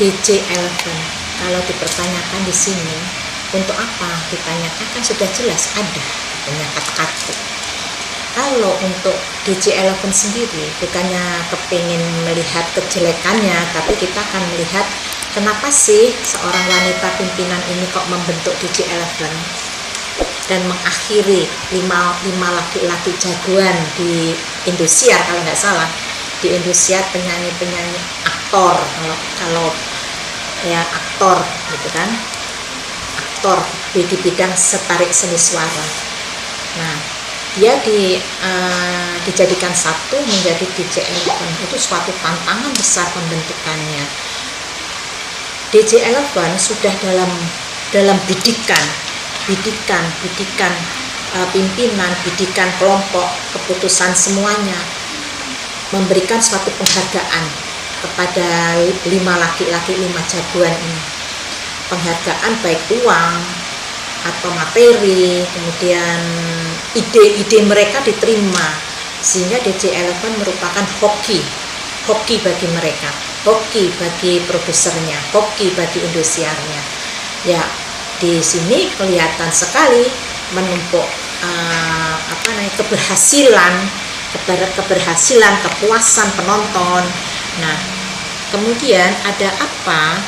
DJ11. Kalau dipertanyakan di sini, untuk apa ditanyakan, kan sudah jelas ada punya kata-kata. Kalau untuk DJ11 sendiri, bukannya kepingin melihat kejelekannya, tapi kita akan melihat kenapa sih seorang wanita pimpinan ini kok membentuk DJ11 dan mengakhiri lima laki-laki jagoan di Indosiar, kalau nggak salah di Indosiar, penyanyi aktor, kalau ya aktor gitu kan, aktor di bidang setarik seni suara. Nah, dia dijadikan satu menjadi DJ11. Itu suatu tantangan besar pembentukannya. DJ11 sudah dalam bidikan pimpinan, bidikan kelompok, keputusan semuanya, memberikan suatu penghargaan kepada 5 laki-laki, 5 jagoan ini. Penghargaan baik uang atau materi, kemudian ide-ide mereka diterima, sehingga DJ11 merupakan hoki bagi mereka, hoki bagi produsernya, hoki bagi Indosiarnya. Ya, di sini kelihatan sekali menumpuk keberhasilan, kepuasan penonton. Nah, kemudian ada apa?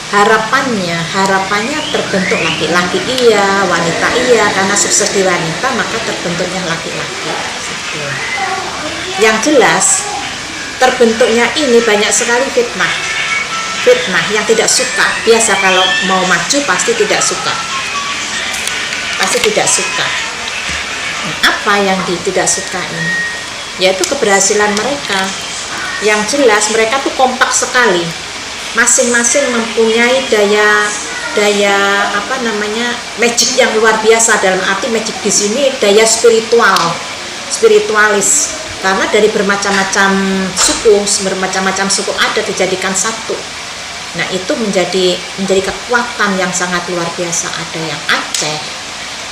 Harapannya terbentuk laki-laki iya, wanita iya, karena sukses di wanita maka terbentuknya laki-laki. Yang jelas terbentuknya ini banyak sekali fitnah yang tidak suka. Biasa kalau mau maju pasti tidak suka. Nah, apa yang tidak suka ini? Yaitu keberhasilan mereka. Yang jelas mereka tuh kompak sekali. Masing-masing mempunyai daya magic yang luar biasa. Dalam arti magic di sini daya spiritualis, karena dari bermacam-macam suku ada dijadikan satu. Nah, itu menjadi kekuatan yang sangat luar biasa. Ada yang Aceh,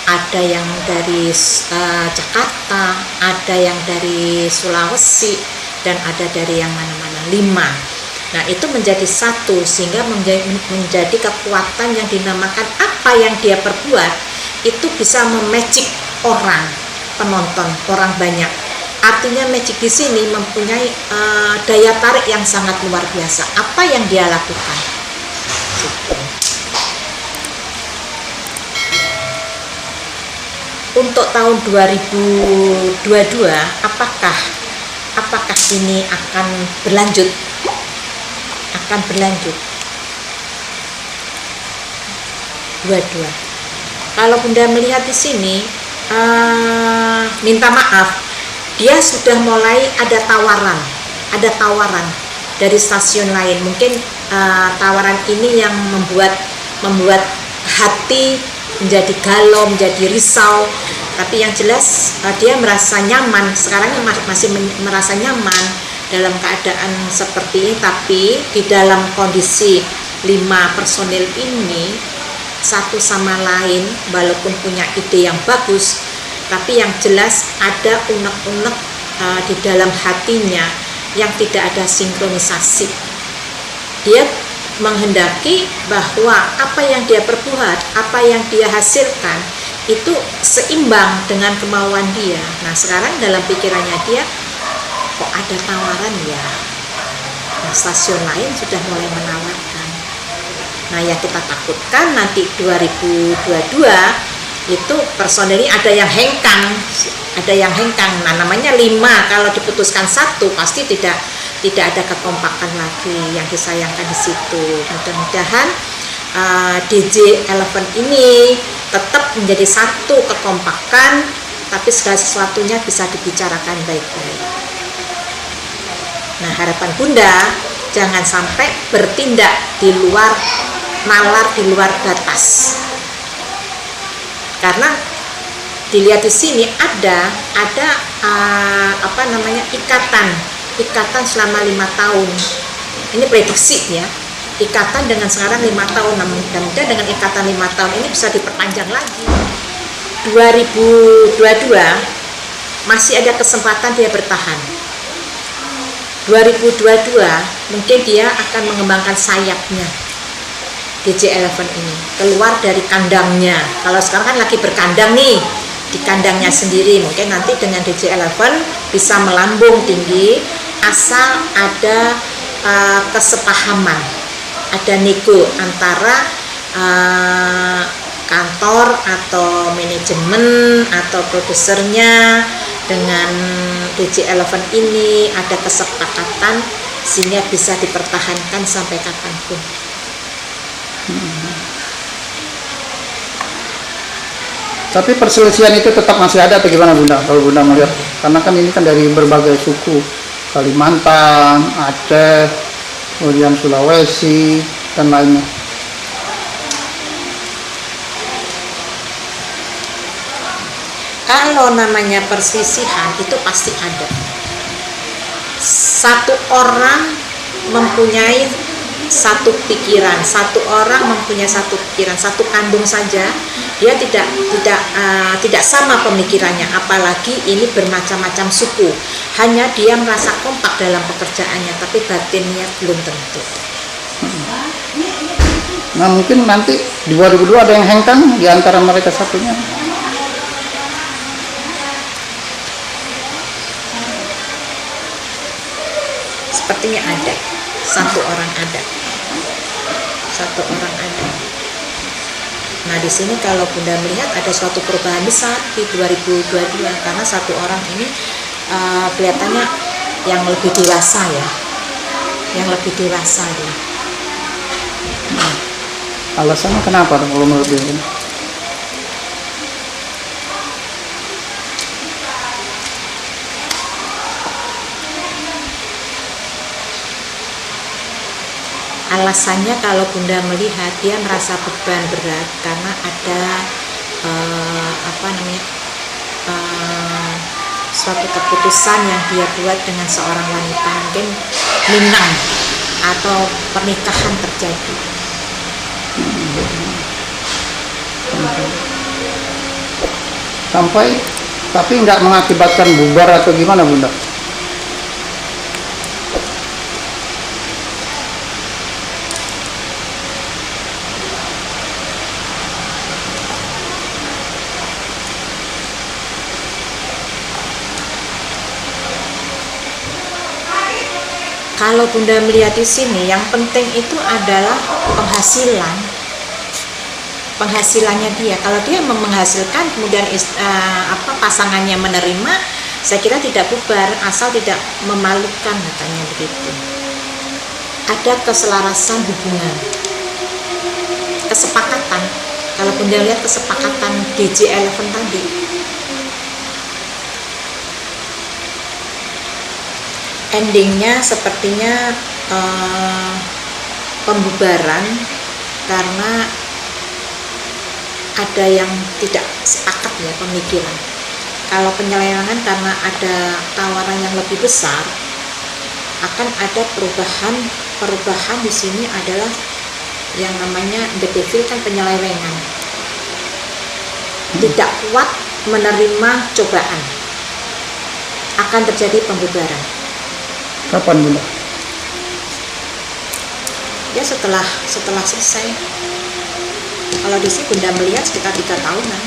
ada yang dari Jakarta, ada yang dari Sulawesi, dan ada dari yang mana-mana 5. Nah, itu menjadi satu, sehingga menjadi kekuatan yang dinamakan apa yang dia perbuat itu bisa memagic orang, penonton, orang banyak. Artinya magic di sini mempunyai daya tarik yang sangat luar biasa. Apa yang dia lakukan? Untuk tahun 2022, apakah ini akan berlanjut? Dua-dua. Kalau Bunda melihat di sini, minta maaf, dia sudah mulai ada tawaran dari stasiun lain. Mungkin tawaran ini yang membuat hati menjadi galau, menjadi risau. Tapi yang jelas dia merasa nyaman. Sekarang masih merasa nyaman dalam keadaan seperti ini, tapi di dalam kondisi 5 personil ini satu sama lain, walaupun punya ide yang bagus, tapi yang jelas ada unek-unek di dalam hatinya yang tidak ada sinkronisasi. Dia menghendaki bahwa apa yang dia perbuat, apa yang dia hasilkan itu seimbang dengan kemauan dia. Nah, sekarang dalam pikirannya dia, kok ada tawaran ya? Nah, stasiun lain sudah mulai menawarkan. Nah, yang kita takutkan nanti 2022 itu personil ini ada yang hengkang. Nah, namanya 5, kalau diputuskan satu pasti tidak ada kekompakan lagi. Yang disayangkan di situ. Mudah-mudahan DJ11 ini tetap menjadi satu kekompakan, tapi segala sesuatunya bisa dibicarakan baik-baik. Nah, harapan Bunda jangan sampai bertindak nalar di luar batas. Karena dilihat di sini ada ikatan selama 5 tahun. Ini prediksi ya. Ikatan dengan sekarang 5 tahun, namun mudah-mudahan dengan ikatan 5 tahun ini bisa diperpanjang lagi. 2022 masih ada kesempatan dia bertahan. 2022 mungkin dia akan mengembangkan sayapnya. DJ11 ini keluar dari kandangnya. Kalau sekarang kan lagi berkandang nih di kandangnya sendiri, mungkin nanti dengan DJ11 bisa melambung tinggi asal ada kesepahaman, ada nego antara kantor atau manajemen atau produsernya dengan DJ11 ini, ada kesepakatan sehingga bisa dipertahankan sampai kapanpun. Tapi perselisihan itu tetap masih ada atau gimana Bunda? Kalau Bunda melihat, karena kan ini kan dari berbagai suku, Kalimantan, Aceh, kemudian Sulawesi dan lainnya. Kalau namanya perselisihan itu pasti ada. Satu orang mempunyai satu pikiran, satu orang mempunyai satu pikiran, satu kandung saja dia tidak sama pemikirannya, apalagi ini bermacam-macam suku. Hanya dia merasa kompak dalam pekerjaannya, tapi batinnya belum tentu. Nah mungkin nanti di 2002 ada yang hengkang di antara mereka satunya. Sepertinya ada, satu orang ada. Nah di sini kalau Bunda melihat ada suatu perubahan besar di 2022 karena satu orang ini kelihatannya yang lebih dewasa ya, dia. Alasannya kenapa kalau menurut dia? Alasannya kalau Bunda melihat dia merasa beban berat karena ada suatu keputusan yang dia buat dengan seorang wanita, mungkin minang atau pernikahan terjadi. Sampai tapi nggak mengakibatkan bubar atau gimana Bunda? Kalau Bunda melihat di sini, yang penting itu adalah penghasilannya dia. Kalau dia menghasilkan, kemudian pasangannya menerima, saya kira tidak bubar, asal tidak memalukan, katanya begitu. Ada keselarasan hubungan, kesepakatan. Kalau Bunda lihat kesepakatan DJ11 tadi, endingnya sepertinya pembubaran karena ada yang tidak sepakat ya pemikiran. Kalau penyelewengan karena ada tawaran yang lebih besar, akan ada perubahan di sini adalah yang namanya the devil kan penyelewengan. Tidak kuat menerima cobaan, akan terjadi pembubaran. Kapan Bunda? Ya setelah selesai. Kalau di sini Bunda melihat sekitar 3 tahunan.